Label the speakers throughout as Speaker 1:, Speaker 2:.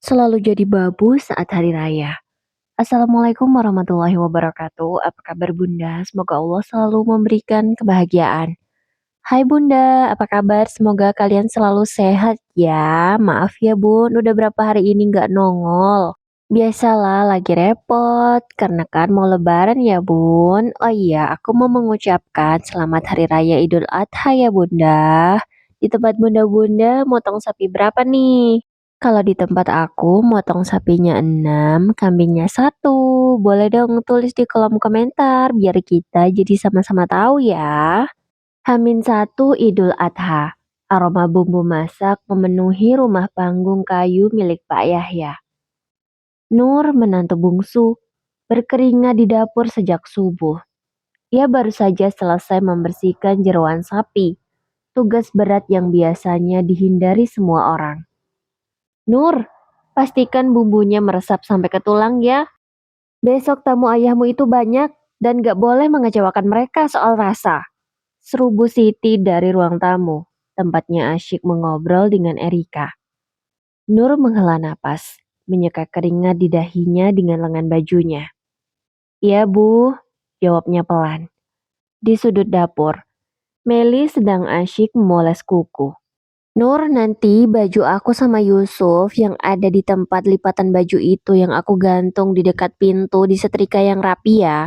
Speaker 1: Selalu jadi babu saat hari raya. Assalamualaikum warahmatullahi wabarakatuh. Apa kabar Bunda? Semoga Allah selalu memberikan kebahagiaan. Hai Bunda, apa kabar? Semoga kalian selalu sehat ya. Maaf ya Bun, udah berapa hari ini nggak nongol. Biasalah lagi repot, karena kan mau lebaran ya Bun. Oh iya, aku mau mengucapkan selamat Hari Raya Idul Adha ya Bunda. Di tempat Bunda-Bunda, motong sapi berapa nih? Kalau di tempat aku, motong sapinya 6, kambingnya 1. Boleh dong tulis di kolom komentar, biar kita jadi sama-sama tahu ya. Hamin 1 Idul Adha. Aroma bumbu masak memenuhi rumah panggung kayu milik Pak Yahya. Nur, menantu bungsu, berkeringat di dapur sejak subuh. Ia baru saja selesai membersihkan jeroan sapi, tugas berat yang biasanya dihindari semua orang. Nur, pastikan bumbunya meresap sampai ke tulang ya. Besok tamu ayahmu itu banyak dan gak boleh mengecewakan mereka soal rasa. Seru Bu Siti dari ruang tamu, tempatnya asyik mengobrol dengan Erika. Nur menghela napas, menyeka keringat di dahinya dengan lengan bajunya. Iya Bu, jawabnya pelan. Di sudut dapur, Meli sedang asyik memoles kuku. Nur, nanti baju aku sama Yusuf yang ada di tempat lipatan baju itu yang aku gantung di dekat pintu disetrika yang rapi ya.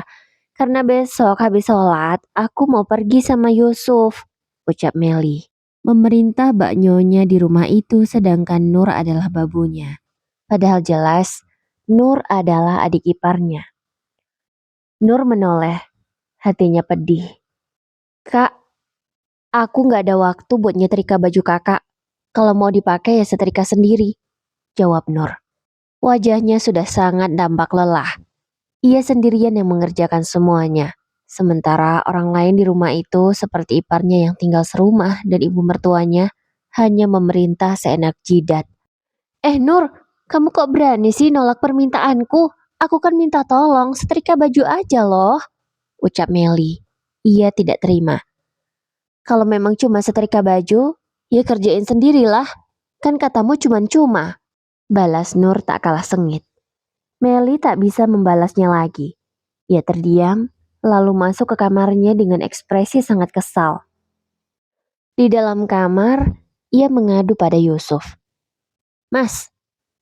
Speaker 1: Karena besok habis sholat, aku mau pergi sama Yusuf, ucap Meli. Memerintah Mbak Nyonya di rumah itu sedangkan Nur adalah babunya. Padahal jelas, Nur adalah adik iparnya. Nur menoleh, hatinya pedih. Kak, aku gak ada waktu buat nyetrika baju kakak. Kalau mau dipakai ya setrika sendiri, jawab Nur. Wajahnya sudah sangat nampak lelah. Ia sendirian yang mengerjakan semuanya. Sementara orang lain di rumah itu seperti iparnya yang tinggal serumah dan ibu mertuanya hanya memerintah seenak jidat. Nur, kamu kok berani sih nolak permintaanku? Aku kan minta tolong setrika baju aja loh, ucap Meli. Ia tidak terima. Kalau memang cuma setrika baju, ya kerjain sendirilah. Kan katamu cuma-cuma. Balas Nur tak kalah sengit. Meli tak bisa membalasnya lagi. Ia terdiam, lalu masuk ke kamarnya dengan ekspresi sangat kesal. Di dalam kamar, ia mengadu pada Yusuf. Mas,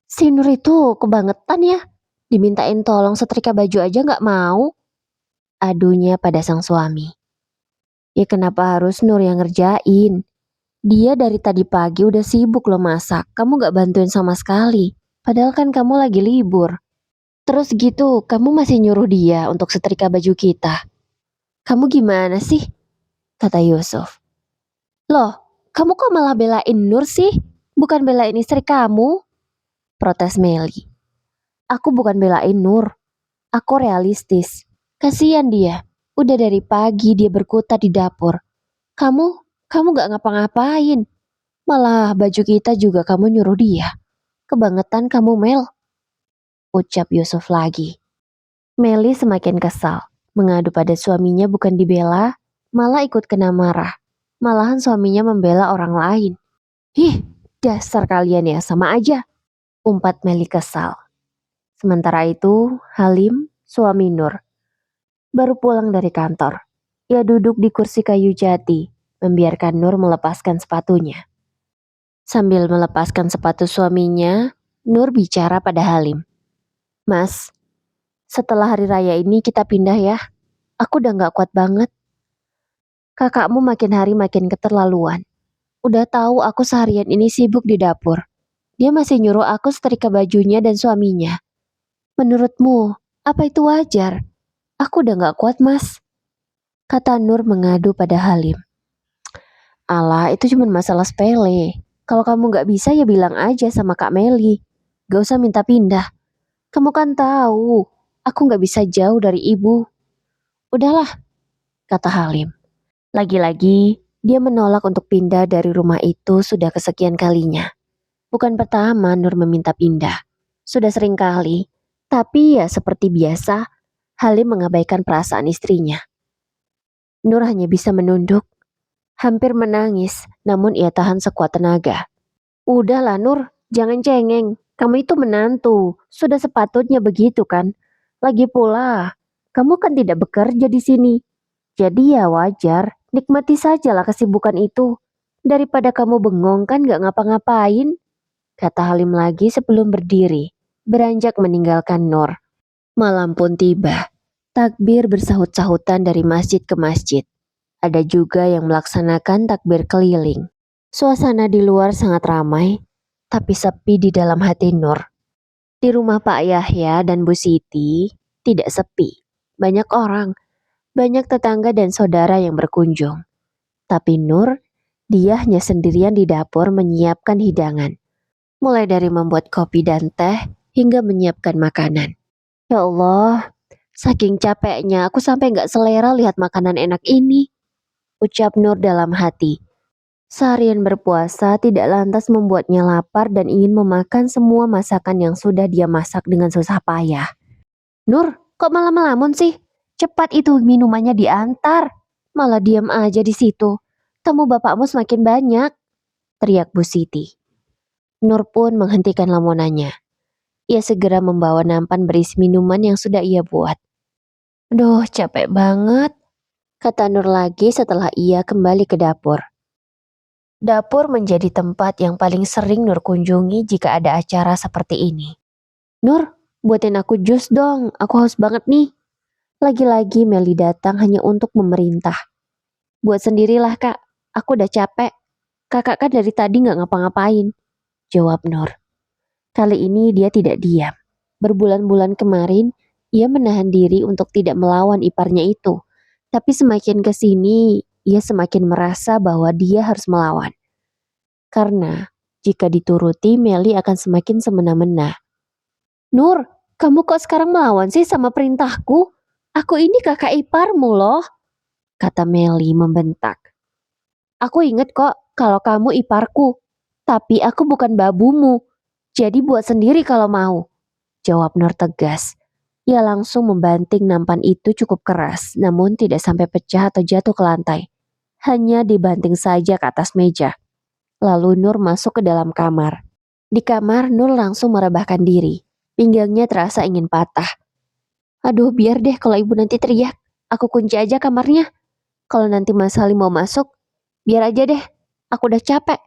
Speaker 1: si Nur itu kebangetan ya. Dimintain tolong setrika baju aja gak mau. Adunya pada sang suami. Ya kenapa harus Nur yang ngerjain? Dia dari tadi pagi udah sibuk loh masak. Kamu gak bantuin sama sekali. Padahal kan kamu lagi libur. Terus gitu, kamu masih nyuruh dia untuk setrika baju kita. Kamu gimana sih? Kata Yusuf. Loh, kamu kok malah belain Nur sih? Bukan belain istri kamu? Protes Meli. Aku bukan belain Nur. Aku realistis. Kasian dia. Udah dari pagi dia berkutat di dapur. Kamu gak ngapa-ngapain. Malah baju kita juga kamu nyuruh dia. Kebangetan kamu Mel, ucap Yusuf lagi. Meli semakin kesal. Mengadu pada suaminya bukan dibela, malah ikut kena marah. Malahan suaminya membela orang lain. Hih, dasar kalian ya sama aja, umpat Meli kesal. Sementara itu, Halim, suami Nur, baru pulang dari kantor. Ia duduk di kursi kayu jati, membiarkan Nur melepaskan sepatunya. Sambil melepaskan sepatu suaminya, Nur bicara pada Halim. Mas, setelah hari raya ini kita pindah ya. Aku udah gak kuat banget. Kakakmu makin hari makin keterlaluan. Udah tahu aku seharian ini sibuk di dapur. Dia masih nyuruh aku setrika bajunya dan suaminya. Menurutmu, apa itu wajar? Aku udah gak kuat mas. Kata Nur mengadu pada Halim. Alah, itu cuma masalah sepele. Kalau kamu gak bisa ya bilang aja sama Kak Meli. Gak usah minta pindah. Kamu kan tahu, aku gak bisa jauh dari ibu. Udahlah, kata Halim. Lagi-lagi, dia menolak untuk pindah dari rumah itu sudah kesekian kalinya. Bukan pertama Nur meminta pindah. Sudah sering kali, tapi ya seperti biasa, Halim mengabaikan perasaan istrinya. Nur hanya bisa menunduk, hampir menangis, namun ia tahan sekuat tenaga. Udahlah Nur, jangan cengeng. Kamu itu menantu, sudah sepatutnya begitu kan? Lagi pula, kamu kan tidak bekerja di sini. Jadi ya wajar, nikmati sajalah kesibukan itu. Daripada kamu bengong kan gak ngapa-ngapain, kata Halim lagi sebelum berdiri, beranjak meninggalkan Nur. Malam pun tiba. Takbir bersahut-sahutan dari masjid ke masjid. Ada juga yang melaksanakan takbir keliling. Suasana di luar sangat ramai, tapi sepi di dalam hati Nur. Di rumah Pak Yahya dan Bu Siti, tidak sepi. Banyak orang, banyak tetangga dan saudara yang berkunjung. Tapi Nur, dia hanya sendirian di dapur menyiapkan hidangan. Mulai dari membuat kopi dan teh, hingga menyiapkan makanan. Ya Allah, saking capeknya aku sampai gak selera lihat makanan enak ini, ucap Nur dalam hati. Seharian berpuasa tidak lantas membuatnya lapar dan ingin memakan semua masakan yang sudah dia masak dengan susah payah. Nur, kok malah melamun sih? Cepat itu minumannya diantar. Malah diam aja di situ. Tamu bapakmu semakin banyak, teriak Bu Siti. Nur pun menghentikan lamunannya. Ia segera membawa nampan berisi minuman yang sudah ia buat. Duh, capek banget, kata Nur lagi setelah ia kembali ke dapur. Dapur menjadi tempat yang paling sering Nur kunjungi jika ada acara seperti ini. Nur, buatin aku jus dong, aku haus banget nih. Lagi-lagi Meli datang hanya untuk memerintah. Buat sendirilah kak, aku udah capek. Kakak kan dari tadi gak ngapa-ngapain, jawab Nur. Kali ini dia tidak diam. Berbulan-bulan kemarin, ia menahan diri untuk tidak melawan iparnya itu. Tapi semakin kesini, ia semakin merasa bahwa dia harus melawan. Karena jika dituruti, Meli akan semakin semena-mena. Nur, kamu kok sekarang melawan sih sama perintahku? Aku ini kakak iparmu loh, kata Meli membentak. Aku inget kok kalau kamu iparku, tapi aku bukan babumu. Jadi buat sendiri kalau mau, jawab Nur tegas. Ia langsung membanting nampan itu cukup keras, namun tidak sampai pecah atau jatuh ke lantai. Hanya dibanting saja ke atas meja. Lalu Nur masuk ke dalam kamar. Di kamar, Nur langsung merebahkan diri. Pinggangnya terasa ingin patah. Aduh, biar deh kalau ibu nanti teriak. Aku kunci aja kamarnya. Kalau nanti Mas Halim mau masuk, biar aja deh. Aku udah capek,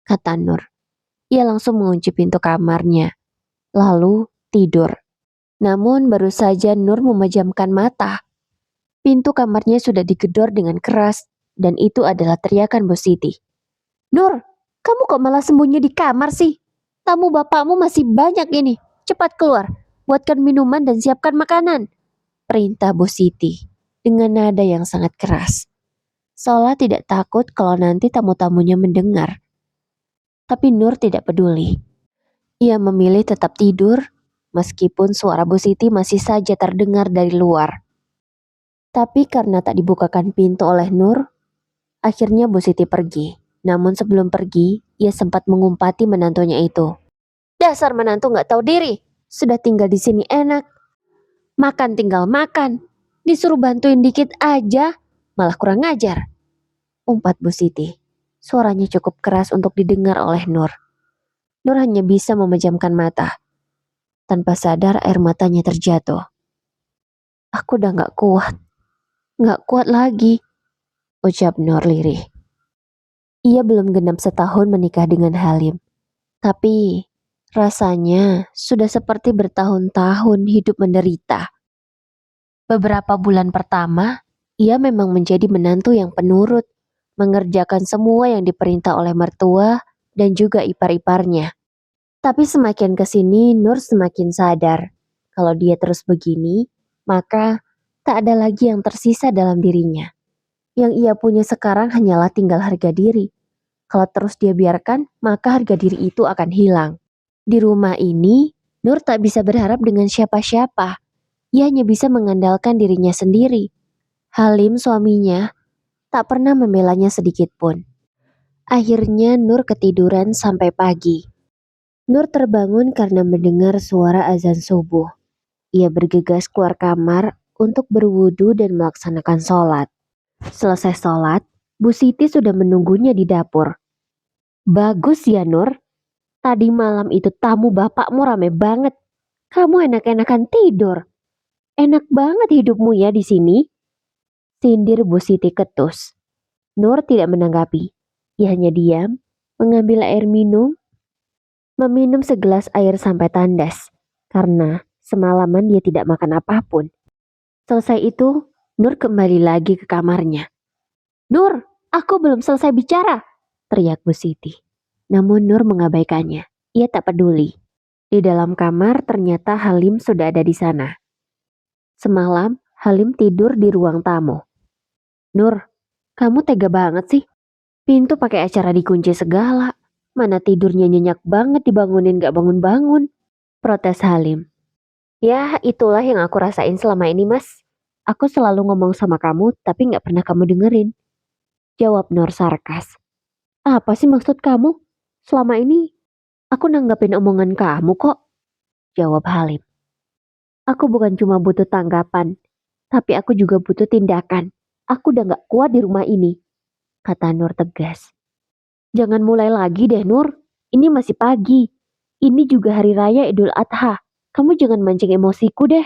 Speaker 1: kata Nur. Ia langsung mengunci pintu kamarnya. Lalu tidur. Namun baru saja Nur memejamkan mata, pintu kamarnya sudah digedor dengan keras, dan itu adalah teriakan Bu Siti. Nur, kamu kok malah sembunyi di kamar sih? Tamu bapakmu masih banyak ini. Cepat keluar, buatkan minuman dan siapkan makanan, perintah Bu Siti dengan nada yang sangat keras. Seolah tidak takut kalau nanti tamu-tamunya mendengar. Tapi Nur tidak peduli. Ia memilih tetap tidur, meskipun suara Bu Siti masih saja terdengar dari luar. Tapi karena tak dibukakan pintu oleh Nur, akhirnya Bu Siti pergi. Namun sebelum pergi, ia sempat mengumpati menantunya itu. Dasar menantu gak tahu diri, sudah tinggal di sini enak. Makan tinggal makan, disuruh bantuin dikit aja, malah kurang ngajar, umpat Bu Siti. Suaranya cukup keras untuk didengar oleh Nur. Nur hanya bisa memejamkan mata. Tanpa sadar air matanya terjatuh. Aku udah gak kuat lagi, ucap Nur lirih. Ia belum genap setahun menikah dengan Halim. Tapi rasanya sudah seperti bertahun-tahun hidup menderita. Beberapa bulan pertama, ia memang menjadi menantu yang penurut, mengerjakan semua yang diperintah oleh mertua dan juga ipar-iparnya. Tapi semakin kesini, Nur semakin sadar kalau dia terus begini, maka tak ada lagi yang tersisa dalam dirinya. Yang ia punya sekarang hanyalah tinggal harga diri. Kalau terus dia biarkan, maka harga diri itu akan hilang. Di rumah ini, Nur tak bisa berharap dengan siapa-siapa. Ia hanya bisa mengandalkan dirinya sendiri. Halim suaminya tak pernah membelanya sedikit pun. Akhirnya Nur ketiduran sampai pagi. Nur terbangun karena mendengar suara azan subuh. Ia bergegas keluar kamar untuk berwudu dan melaksanakan sholat. Selesai sholat, Bu Siti sudah menunggunya di dapur. Bagus ya Nur, Tadi malam itu tamu bapakmu rame banget. Kamu enak-enakan tidur. Enak banget hidupmu ya di sini. Sindir Bu Siti ketus. Nur tidak menanggapi. Ia hanya diam, mengambil air minum, meminum segelas air sampai tandas. Karena semalaman dia tidak makan apapun. Selesai itu, Nur kembali lagi ke kamarnya. Nur, aku belum selesai bicara, teriak Bu Siti. Namun Nur mengabaikannya. Ia tak peduli. Di dalam kamar ternyata Halim sudah ada di sana. Semalam, Halim tidur di ruang tamu. Nur, kamu tega banget sih. Pintu pakai acara dikunci segala. Mana tidurnya nyenyak banget dibangunin gak bangun-bangun. Protes Halim. Ya, itulah yang aku rasain selama ini, Mas. Aku selalu ngomong sama kamu, tapi gak pernah kamu dengerin. Jawab Nur sarkas. Apa sih maksud kamu? Selama ini, aku nanggapin omongan kamu kok. Jawab Halim. Aku bukan cuma butuh tanggapan, tapi aku juga butuh tindakan. Aku udah gak kuat di rumah ini, kata Nur tegas. Jangan mulai lagi deh Nur, ini masih pagi. Ini juga hari raya Idul Adha. Kamu jangan mancing emosiku deh,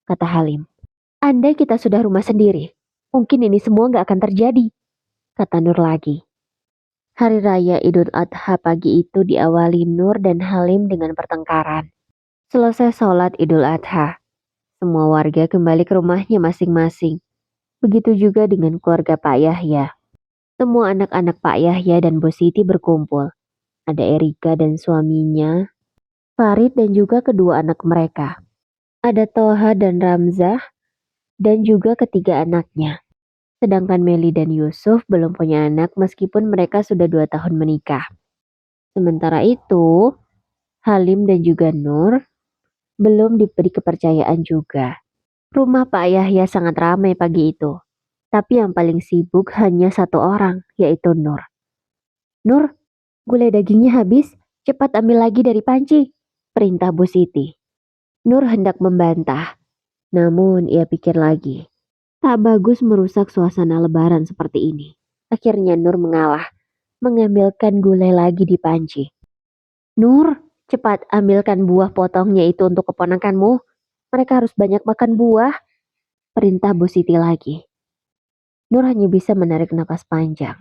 Speaker 1: kata Halim. Andai kita sudah rumah sendiri, mungkin ini semua gak akan terjadi, kata Nur lagi. Hari raya Idul Adha pagi itu diawali Nur dan Halim dengan pertengkaran. Selesai sholat Idul Adha, semua warga kembali ke rumahnya masing-masing. Begitu juga dengan keluarga Pak Yahya. Semua anak-anak Pak Yahya dan Bu Siti berkumpul. Ada Erika dan suaminya, Farid dan juga kedua anak mereka. Ada Toha dan Ramzah dan juga ketiga anaknya. Sedangkan Meli dan Yusuf belum punya anak meskipun mereka sudah 2 tahun menikah. Sementara itu, Halim dan juga Nur belum diberi kepercayaan juga. Rumah Pak Yahya sangat ramai pagi itu. Tapi yang paling sibuk hanya satu orang, yaitu Nur. Nur, gulai dagingnya habis, cepat ambil lagi dari panci, perintah Bu Siti. Nur hendak membantah, namun ia pikir lagi. Tak bagus merusak suasana lebaran seperti ini. Akhirnya Nur mengalah, mengambilkan gulai lagi di panci. Nur, cepat ambilkan buah potongnya itu untuk keponakanmu. Mereka harus banyak makan buah, perintah Bu Siti lagi. Nur hanya bisa menarik napas panjang,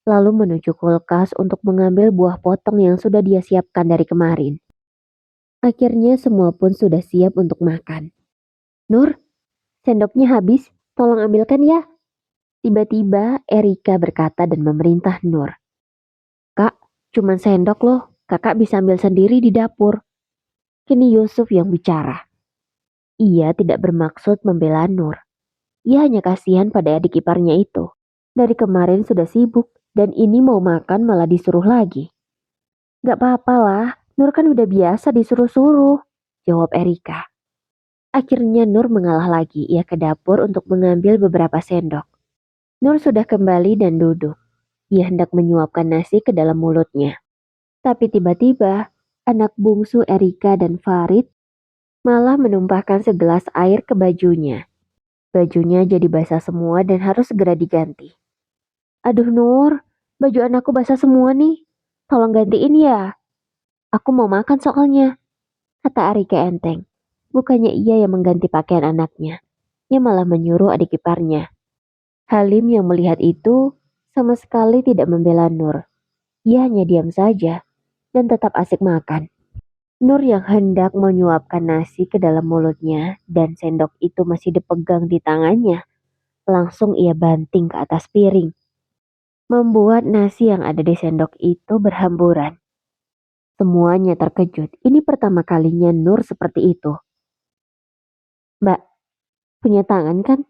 Speaker 1: lalu menuju kulkas untuk mengambil buah potong yang sudah dia siapkan dari kemarin. Akhirnya semua pun sudah siap untuk makan. Nur, sendoknya habis, tolong ambilkan ya. Tiba-tiba Erika berkata dan memerintah Nur. Kak, cuman sendok loh, kakak bisa ambil sendiri di dapur. Kini Yusuf yang bicara. Ia tidak bermaksud membela Nur. Ia hanya kasihan pada adik iparnya itu. Dari kemarin sudah sibuk, dan ini mau makan malah disuruh lagi. Gak apa-apa lah, Nur kan udah biasa disuruh-suruh, jawab Erika. Akhirnya Nur mengalah lagi, ia ke dapur untuk mengambil beberapa sendok. Nur sudah kembali dan duduk. Ia hendak menyuapkan nasi ke dalam mulutnya. Tapi tiba-tiba, anak bungsu Erika dan Farid malah menumpahkan segelas air ke bajunya. Bajunya jadi basah semua dan harus segera diganti. Aduh Nur, baju anakku basah semua nih. Tolong gantiin ya. Aku mau makan soalnya, kata Arika enteng. Bukannya ia yang mengganti pakaian anaknya. Ia malah menyuruh adik iparnya. Halim yang melihat itu sama sekali tidak membela Nur. Ia hanya diam saja dan tetap asik makan. Nur yang hendak menyuapkan nasi ke dalam mulutnya dan sendok itu masih dipegang di tangannya. Langsung ia banting ke atas piring. Membuat nasi yang ada di sendok itu berhamburan. Semuanya terkejut. Ini pertama kalinya Nur seperti itu. Mbak, punya tangan kan?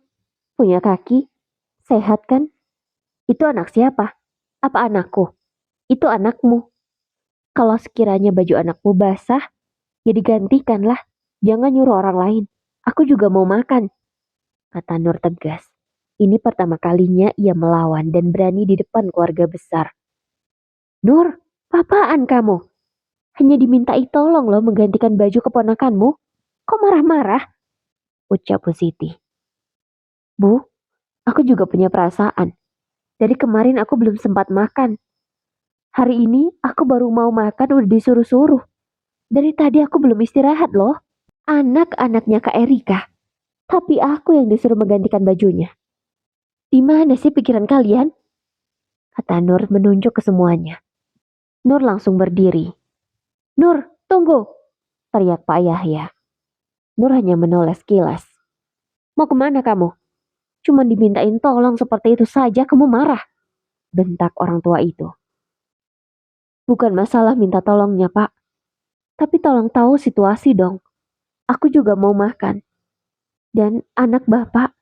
Speaker 1: Punya kaki? Sehat kan? Itu anak siapa? Apa anakku? Itu anakmu. Kalau sekiranya baju anakmu basah, ya digantikanlah. Jangan nyuruh orang lain. Aku juga mau makan, kata Nur tegas. Ini pertama kalinya ia melawan dan berani di depan keluarga besar. Nur, apaan kamu? Hanya dimintai tolong loh menggantikan baju keponakanmu. Kok marah-marah? Ucap Bu Siti. Bu, aku juga punya perasaan. Dari kemarin aku belum sempat makan. Hari ini aku baru mau makan udah disuruh-suruh. Dari tadi aku belum istirahat loh. Anak-anaknya Kak Erika. Tapi aku yang disuruh menggantikan bajunya. Di mana sih pikiran kalian? Kata Nur menunjuk ke semuanya. Nur langsung berdiri. Nur, tunggu! Teriak Pak Yahya. Nur hanya menoleh sekilas. Mau kemana kamu? Cuma dimintain tolong seperti itu saja kamu marah. Bentak orang tua itu. Bukan masalah minta tolongnya Pak. Tapi tolong tahu situasi dong. Aku juga mau makan. Dan anak bapak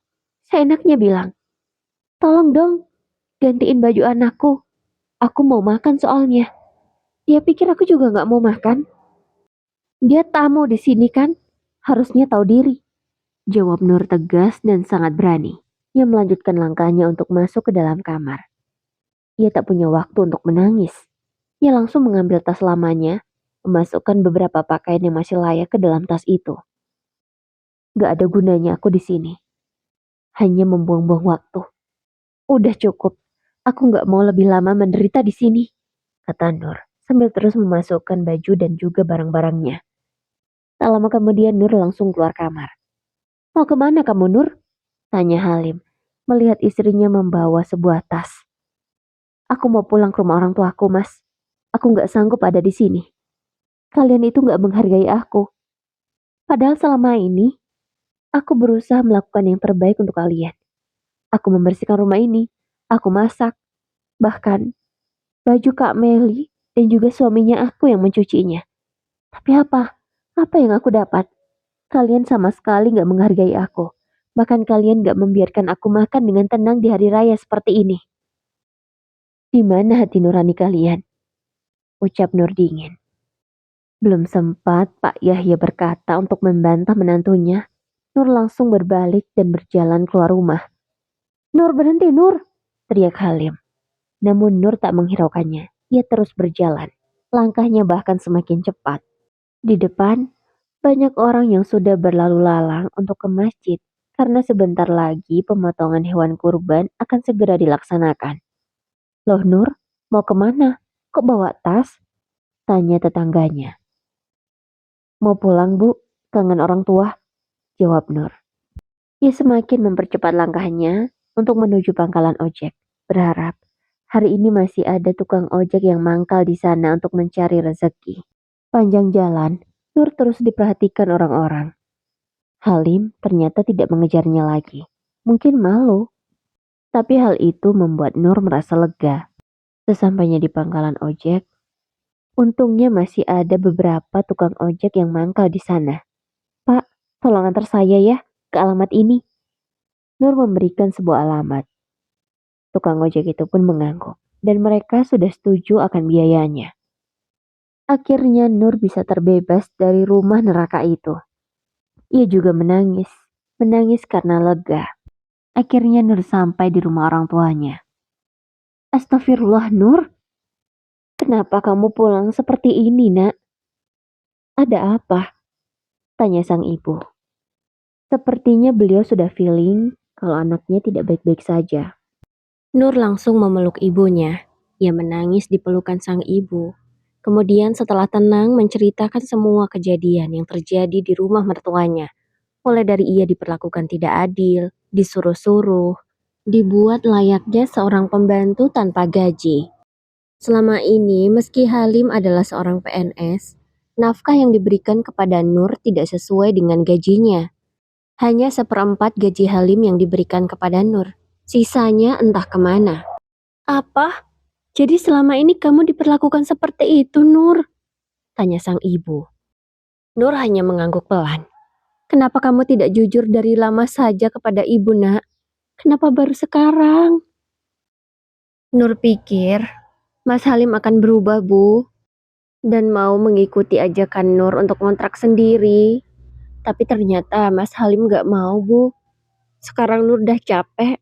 Speaker 1: seenaknya bilang, tolong dong gantiin baju anakku. Aku mau makan soalnya. Dia pikir aku juga gak mau makan. Dia tamu di sini kan? Harusnya tahu diri. Jawab Nur tegas dan sangat berani. Ia melanjutkan langkahnya untuk masuk ke dalam kamar. Ia tak punya waktu untuk menangis. Ia langsung mengambil tas lamanya, memasukkan beberapa pakaian yang masih layak ke dalam tas itu. Gak ada gunanya aku di sini. Hanya membuang-buang waktu. Udah cukup. Aku gak mau lebih lama menderita di sini, kata Nur, sambil terus memasukkan baju dan juga barang-barangnya. Tak lama kemudian Nur langsung keluar kamar. Mau kemana kamu Nur? Tanya Halim, melihat istrinya membawa sebuah tas. Aku mau pulang ke rumah orang tuaku, Mas. Aku gak sanggup ada di sini. Kalian itu gak menghargai aku. Padahal selama ini, aku berusaha melakukan yang terbaik untuk kalian. Aku membersihkan rumah ini, aku masak. Bahkan, baju Kak Meli dan juga suaminya aku yang mencucinya. Tapi apa? Apa yang aku dapat? Kalian sama sekali gak menghargai aku. Bahkan kalian gak membiarkan aku makan dengan tenang di hari raya seperti ini. Di mana hati nurani kalian? Ucap Nur dingin. Belum sempat Pak Yahya berkata untuk membantah menantunya, Nur langsung berbalik dan berjalan keluar rumah. Nur berhenti Nur! Teriak Halim. Namun Nur tak menghiraukannya. Ia terus berjalan. Langkahnya bahkan semakin cepat. Di depan, banyak orang yang sudah berlalu lalang untuk ke masjid karena sebentar lagi pemotongan hewan kurban akan segera dilaksanakan. Loh Nur, mau kemana? Kok bawa tas? Tanya tetangganya. Mau pulang bu, kangen orang tua, jawab Nur. Ia semakin mempercepat langkahnya untuk menuju pangkalan ojek, berharap hari ini masih ada tukang ojek yang mangkal di sana untuk mencari rezeki. Panjang jalan, Nur terus diperhatikan orang-orang. Halim ternyata tidak mengejarnya lagi. Mungkin malu, tapi hal itu membuat Nur merasa lega. Sesampainya di pangkalan ojek, untungnya masih ada beberapa tukang ojek yang mangkal di sana. Pak, tolong antar saya ya ke alamat ini. Nur memberikan sebuah alamat. Tukang ojek itu pun mengangguk dan mereka sudah setuju akan biayanya. Akhirnya Nur bisa terbebas dari rumah neraka itu. Ia juga menangis karena lega. Akhirnya Nur sampai di rumah orang tuanya. Astagfirullah Nur, kenapa kamu pulang seperti ini nak? Ada apa? Tanya sang ibu. Sepertinya beliau sudah feeling kalau anaknya tidak baik-baik saja. Nur langsung memeluk ibunya. Ia menangis di pelukan sang ibu. Kemudian setelah tenang menceritakan semua kejadian yang terjadi di rumah mertuanya. Mulai dari ia diperlakukan tidak adil, disuruh-suruh, dibuat layaknya seorang pembantu tanpa gaji. Selama ini meski Halim adalah seorang PNS, nafkah yang diberikan kepada Nur tidak sesuai dengan gajinya. Hanya seperempat gaji Halim yang diberikan kepada Nur. Sisanya entah kemana. Apa? Jadi selama ini kamu diperlakukan seperti itu, Nur? Tanya sang ibu. Nur hanya mengangguk pelan. Kenapa kamu tidak jujur dari lama saja kepada ibu, nak? Kenapa baru sekarang? Nur pikir, Mas Halim akan berubah, Bu. Dan mau mengikuti ajakan Nur untuk ngontrak sendiri. Tapi ternyata Mas Halim gak mau, Bu. Sekarang Nur udah capek.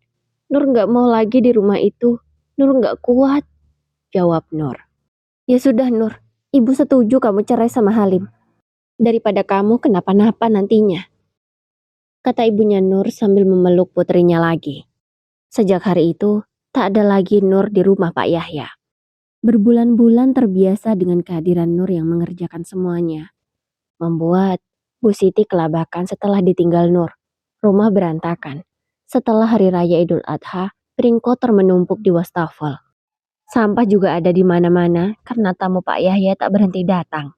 Speaker 1: Nur gak mau lagi di rumah itu. Nur gak kuat, jawab Nur. Ya sudah Nur, ibu setuju kamu cerai sama Halim. Daripada kamu kenapa-napa nantinya. Kata ibunya Nur sambil memeluk putrinya lagi. Sejak hari itu, tak ada lagi Nur di rumah Pak Yahya. Berbulan-bulan terbiasa dengan kehadiran Nur yang mengerjakan semuanya. Membuat Bu Siti kelabakan setelah ditinggal Nur. Rumah berantakan. Setelah Hari Raya Idul Adha, piring kotor menumpuk di wastafel. Sampah juga ada di mana-mana karena tamu Pak Yahya tak berhenti datang.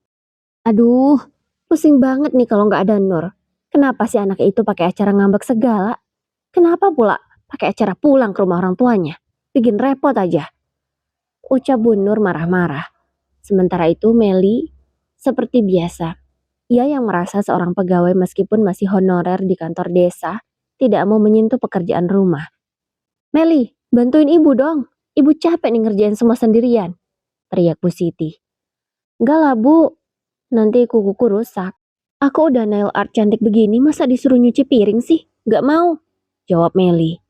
Speaker 1: Aduh, pusing banget nih kalau nggak ada Nur. Kenapa sih anak itu pakai acara ngambek segala? Kenapa pula pakai acara pulang ke rumah orang tuanya? Bikin repot aja. Ucap Bu Nur marah-marah. Sementara itu Meli, seperti biasa, ia yang merasa seorang pegawai meskipun masih honorer di kantor desa, tidak mau menyentuh pekerjaan rumah. Meli, bantuin ibu dong. Ibu capek nih ngerjain semua sendirian, teriak Bu Siti. Enggak lah Bu, nanti kukuku rusak. Aku udah nail art cantik begini, masa disuruh nyuci piring sih? Gak mau, jawab Meli.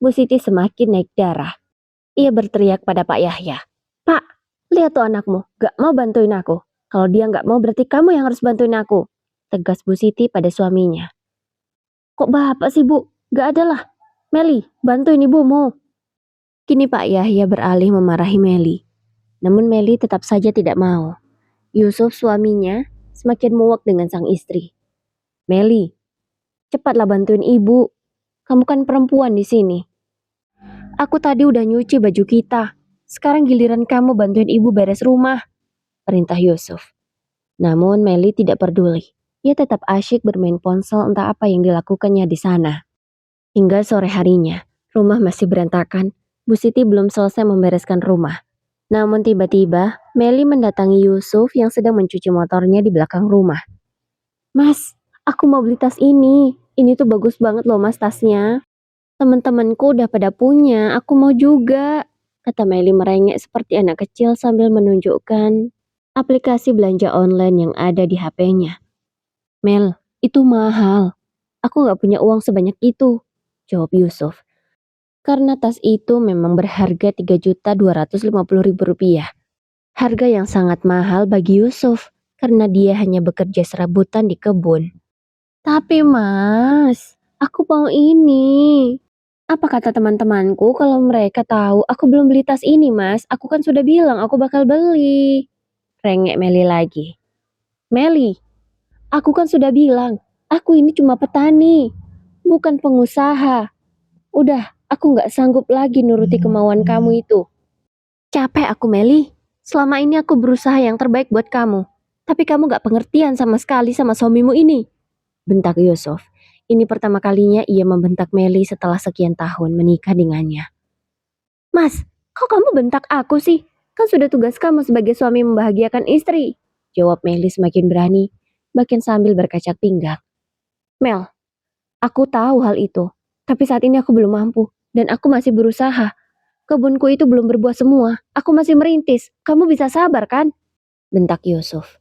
Speaker 1: Bu Siti semakin naik darah. Ia berteriak pada Pak Yahya. Pak, lihat tuh anakmu, gak mau bantuin aku. Kalau dia gak mau berarti kamu yang harus bantuin aku, tegas Bu Siti pada suaminya. Kok bapak sih Bu? Gak ada lah. Meli, bantuin ibumu. Kini Pak Yahya beralih memarahi Meli. Namun Meli tetap saja tidak mau. Yusuf suaminya semakin muak dengan sang istri. Meli, cepatlah bantuin ibu. Kamu kan perempuan di sini. Aku tadi udah nyuci baju kita. Sekarang giliran kamu bantuin ibu beres rumah, perintah Yusuf. Namun Meli tidak peduli. Ia tetap asyik bermain ponsel entah apa yang dilakukannya di sana. Hingga sore harinya, rumah masih berantakan. Bu Siti belum selesai membereskan rumah. Namun tiba-tiba, Meli mendatangi Yusuf yang sedang mencuci motornya di belakang rumah. Mas, aku mau beli tas ini. Ini tuh bagus banget loh mas tasnya. Teman-temanku udah pada punya, aku mau juga, kata Meli merengek seperti anak kecil sambil menunjukkan aplikasi belanja online yang ada di HP-nya. Mel, itu mahal. Aku gak punya uang sebanyak itu, jawab Yusuf. Karena tas itu memang berharga Rp3.250.000. Harga yang sangat mahal bagi Yusuf, karena dia hanya bekerja serabutan di kebun. Tapi mas, aku mau ini. Apa kata teman-temanku kalau mereka tahu aku belum beli tas ini mas? Aku kan sudah bilang aku bakal beli. Rengek Meli lagi. Meli, aku kan sudah bilang, aku ini cuma petani, bukan pengusaha. Udah, aku gak sanggup lagi nuruti kemauan kamu itu. Capek aku Meli, selama ini aku berusaha yang terbaik buat kamu. Tapi kamu gak pengertian sama sekali sama suamimu ini. Bentak Yusuf. Ini pertama kalinya ia membentak Meli setelah sekian tahun menikah dengannya. Mas, kok kamu bentak aku sih? Kan sudah tugas kamu sebagai suami membahagiakan istri. Jawab Meli semakin berani, makin sambil berkacak pinggang. Mel, aku tahu hal itu. Tapi saat ini aku belum mampu. Dan aku masih berusaha. Kebunku itu belum berbuah semua. Aku masih merintis. Kamu bisa sabar kan? Bentak Yusuf.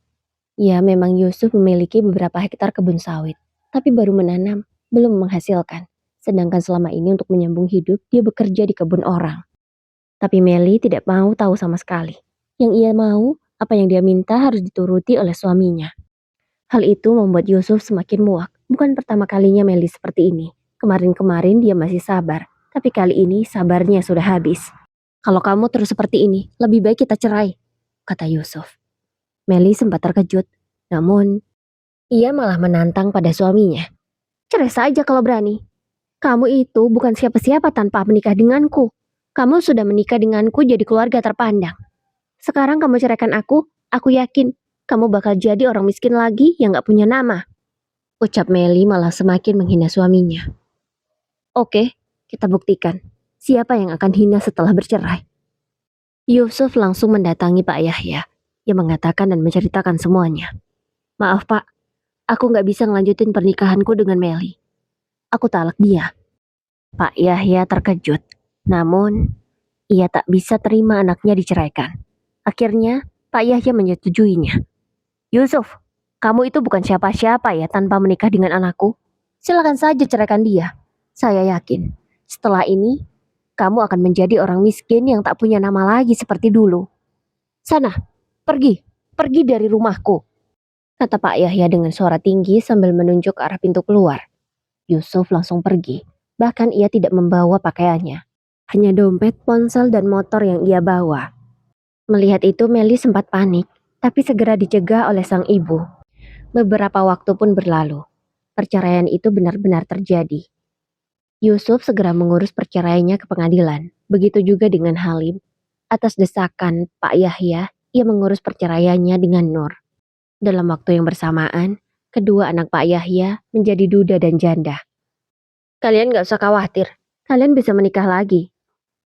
Speaker 1: Ya, memang Yusuf memiliki beberapa hektar kebun sawit. Tapi baru menanam, belum menghasilkan. Sedangkan selama ini untuk menyambung hidup, dia bekerja di kebun orang. Tapi Meli tidak mau tahu sama sekali. Yang ia mau, apa yang dia minta harus dituruti oleh suaminya. Hal itu membuat Yusuf semakin muak. Bukan pertama kalinya Meli seperti ini. Kemarin-kemarin dia masih sabar. Tapi kali ini sabarnya sudah habis. Kalau kamu terus seperti ini, lebih baik kita cerai, kata Yusuf. Meli sempat terkejut. Namun, ia malah menantang pada suaminya. Cerai saja kalau berani. Kamu itu bukan siapa-siapa tanpa menikah denganku. Kamu sudah menikah denganku jadi keluarga terpandang. Sekarang kamu ceraikan aku yakin kamu bakal jadi orang miskin lagi yang gak punya nama. Ucap Meli malah semakin menghina suaminya. Oke, kita buktikan. Siapa yang akan hina setelah bercerai? Yusuf langsung mendatangi Pak Yahya. Ia mengatakan dan menceritakan semuanya. Maaf Pak, aku gak bisa ngelanjutin pernikahanku dengan Meli. Aku talak dia. Pak Yahya terkejut. Namun, ia tak bisa terima anaknya diceraikan. Akhirnya, Pak Yahya menyetujuinya. Yusuf, kamu itu bukan siapa-siapa ya tanpa menikah dengan anakku. Silakan saja ceraikan dia. Saya yakin, setelah ini, kamu akan menjadi orang miskin yang tak punya nama lagi seperti dulu. Sana, pergi dari rumahku, kata Pak Yahya dengan suara tinggi sambil menunjuk ke arah pintu keluar. Yusuf langsung pergi, bahkan ia tidak membawa pakaiannya. Hanya dompet, ponsel, dan motor yang ia bawa. Melihat itu Meli sempat panik, tapi segera dicegah oleh sang ibu. Beberapa waktu pun berlalu. Perceraian itu benar-benar terjadi. Yusuf segera mengurus perceraiannya ke pengadilan. Begitu juga dengan Halim. Atas desakan Pak Yahya, ia mengurus perceraiannya dengan Nur. Dalam waktu yang bersamaan, kedua anak Pak Yahya menjadi duda dan janda. Kalian gak usah khawatir, kalian bisa menikah lagi.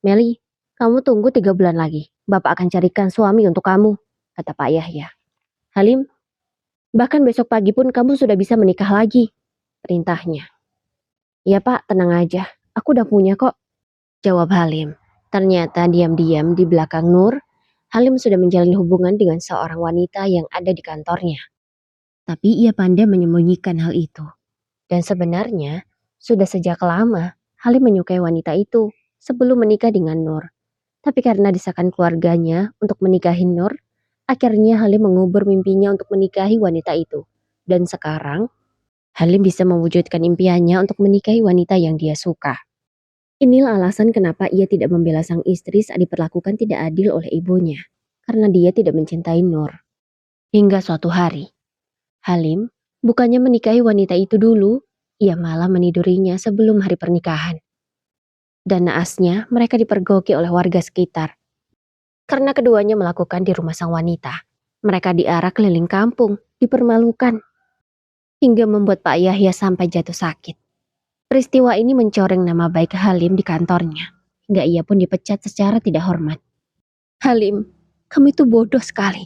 Speaker 1: Meli, kamu tunggu 3 bulan lagi. Bapak akan carikan suami untuk kamu, kata Pak Yahya. Halim, bahkan besok pagi pun kamu sudah bisa menikah lagi, perintahnya. Ya Pak, tenang aja, aku udah punya kok, jawab Halim. Ternyata diam-diam di belakang Nur, Halim sudah menjalin hubungan dengan seorang wanita yang ada di kantornya. Tapi ia pandai menyembunyikan hal itu. Dan sebenarnya, sudah sejak lama, Halim menyukai wanita itu sebelum menikah dengan Nur. Tapi karena desakan keluarganya untuk menikahi Nur, akhirnya Halim mengubur mimpinya untuk menikahi wanita itu. Dan sekarang, Halim bisa mewujudkan impiannya untuk menikahi wanita yang dia suka. Inilah alasan kenapa ia tidak membela sang istri saat diperlakukan tidak adil oleh ibunya. Karena dia tidak mencintai Nur. Hingga suatu hari, Halim bukannya menikahi wanita itu dulu, ia malah menidurinya sebelum hari pernikahan. Dan naasnya mereka dipergoki oleh warga sekitar. Karena keduanya melakukan di rumah sang wanita. Mereka diarak keliling kampung, dipermalukan. Hingga membuat Pak Yahya sampai jatuh sakit. Peristiwa ini mencoreng nama baik Halim di kantornya. Hingga ia pun dipecat secara tidak hormat. Halim, kamu itu bodoh sekali.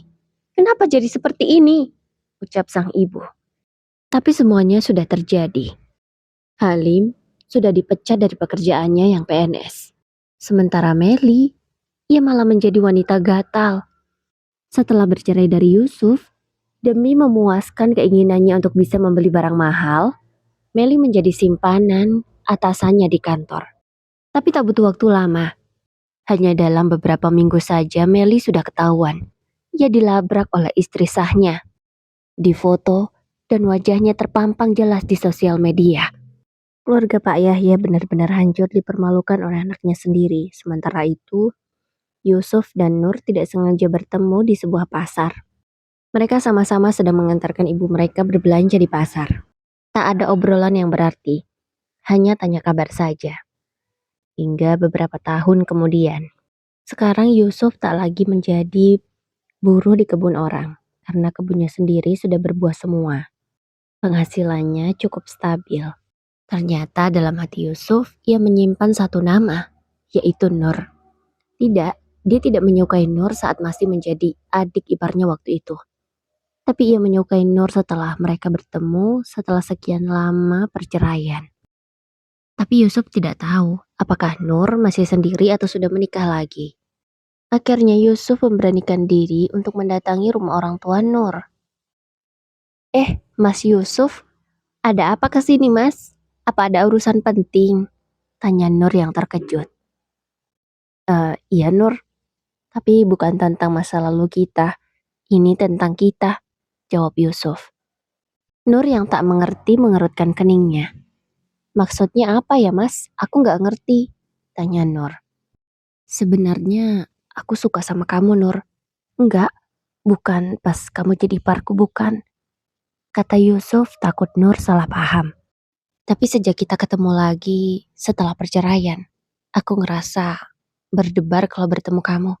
Speaker 1: Kenapa jadi seperti ini? Ucap sang ibu. Tapi semuanya sudah terjadi. Halim sudah dipecat dari pekerjaannya yang PNS. Sementara Meli, ia malah menjadi wanita gatal. Setelah bercerai dari Yusuf, demi memuaskan keinginannya untuk bisa membeli barang mahal, Meli menjadi simpanan atasannya di kantor. Tapi tak butuh waktu lama. Hanya dalam beberapa minggu saja Meli sudah ketahuan. Ia dilabrak oleh istri sahnya. Difoto dan wajahnya terpampang jelas di sosial media. Keluarga Pak Yahya benar-benar hancur dipermalukan oleh anaknya sendiri. Sementara itu, Yusuf dan Nur tidak sengaja bertemu di sebuah pasar. Mereka sama-sama sedang mengantarkan ibu mereka berbelanja di pasar. Tak ada obrolan yang berarti, hanya tanya kabar saja. Hingga beberapa tahun kemudian. Sekarang Yusuf tak lagi menjadi buruh di kebun orang, karena kebunnya sendiri sudah berbuah semua. Penghasilannya cukup stabil. Ternyata dalam hati Yusuf, ia menyimpan satu nama, yaitu Nur. Tidak, dia tidak menyukai Nur saat masih menjadi adik iparnya waktu itu. Tapi ia menyukai Nur setelah mereka bertemu setelah sekian lama perceraian. Tapi Yusuf tidak tahu apakah Nur masih sendiri atau sudah menikah lagi. Akhirnya Yusuf memberanikan diri untuk mendatangi rumah orang tua Nur. Mas Yusuf, ada apa kesini mas? Apa ada urusan penting? Tanya Nur yang terkejut. Iya Nur, tapi bukan tentang masa lalu kita. Ini tentang kita, jawab Yusuf. Nur yang tak mengerti mengerutkan keningnya. Maksudnya apa ya mas? Aku gak ngerti, tanya Nur. Sebenarnya aku suka sama kamu Nur. Enggak, bukan pas kamu jadi iparku bukan. Kata Yusuf takut Nur salah paham. Tapi sejak kita ketemu lagi setelah perceraian, aku ngerasa berdebar kalau bertemu kamu.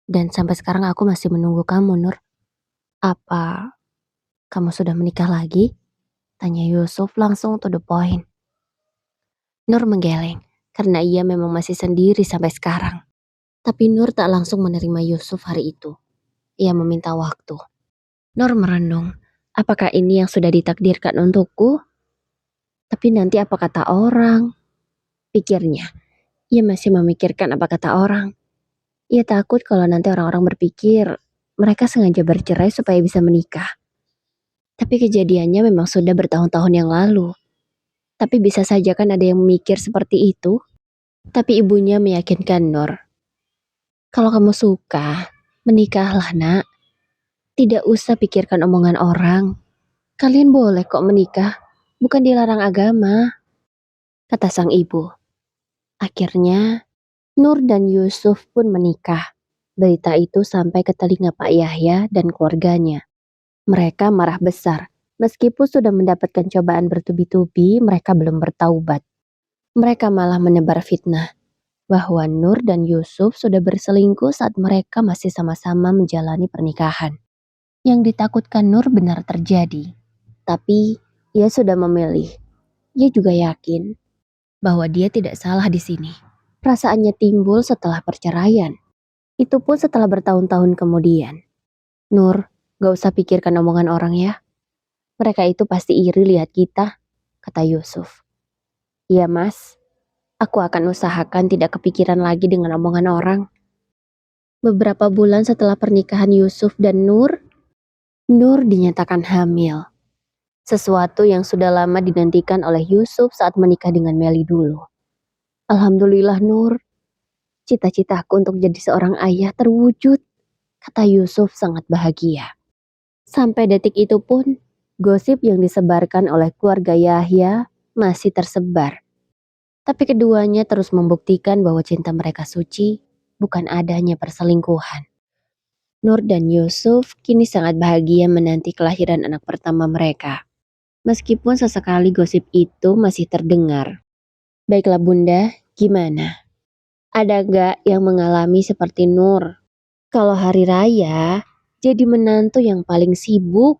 Speaker 1: Dan sampai sekarang aku masih menunggu kamu, Nur. Apa kamu sudah menikah lagi? Tanya Yusuf langsung to the point. Nur menggeleng, karena ia memang masih sendiri sampai sekarang. Tapi Nur tak langsung menerima Yusuf hari itu. Ia meminta waktu. Nur merenung, apakah ini yang sudah ditakdirkan untukku? Tapi nanti apa kata orang? Pikirnya, ia masih memikirkan apa kata orang. Ia takut kalau nanti orang-orang berpikir mereka sengaja bercerai supaya bisa menikah. Tapi kejadiannya memang sudah bertahun-tahun yang lalu. Tapi bisa saja kan ada yang memikir seperti itu. Tapi ibunya meyakinkan Nur. Kalau kamu suka, menikahlah nak. Tidak usah pikirkan omongan orang. Kalian boleh kok menikah, bukan dilarang agama, kata sang ibu. Akhirnya, Nur dan Yusuf pun menikah. Berita itu sampai ke telinga Pak Yahya dan keluarganya. Mereka marah besar. Meskipun sudah mendapatkan cobaan bertubi-tubi, mereka belum bertaubat. Mereka malah menebar fitnah bahwa Nur dan Yusuf sudah berselingkuh saat mereka masih sama-sama menjalani pernikahan. Yang ditakutkan Nur benar terjadi. Tapi ia sudah memilih. Ia juga yakin bahwa dia tidak salah di sini. Perasaannya timbul setelah perceraian. Itu pun setelah bertahun-tahun kemudian. Nur, gak usah pikirkan omongan orang ya. Mereka itu pasti iri lihat kita, kata Yusuf. Iya mas, aku akan usahakan tidak kepikiran lagi dengan omongan orang. Beberapa bulan setelah pernikahan Yusuf dan Nur dinyatakan hamil. Sesuatu yang sudah lama dinantikan oleh Yusuf saat menikah dengan Meli dulu. Alhamdulillah Nur, cita-citaku untuk jadi seorang ayah terwujud, kata Yusuf sangat bahagia. Sampai detik itu pun, gosip yang disebarkan oleh keluarga Yahya masih tersebar. Tapi keduanya terus membuktikan bahwa cinta mereka suci, bukan adanya perselingkuhan. Nur dan Yusuf kini sangat bahagia menanti kelahiran anak pertama mereka. Meskipun sesekali gosip itu masih terdengar. Baiklah bunda, gimana? Ada gak yang mengalami seperti Nur? Kalau hari raya, jadi menantu yang paling sibuk.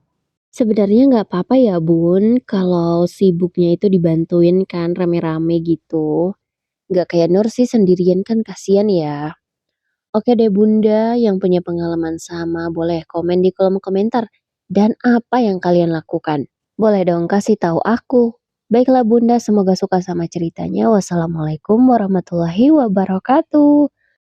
Speaker 1: Sebenarnya gak apa-apa ya bun, kalau sibuknya itu dibantuin kan rame-rame gitu. Gak kayak Nur sih sendirian kan kasihan ya. Oke deh bunda, yang punya pengalaman sama boleh komen di kolom komentar. Dan apa yang kalian lakukan? Boleh dong kasih tahu aku. Baiklah bunda, semoga suka sama ceritanya. Wassalamualaikum warahmatullahi wabarakatuh.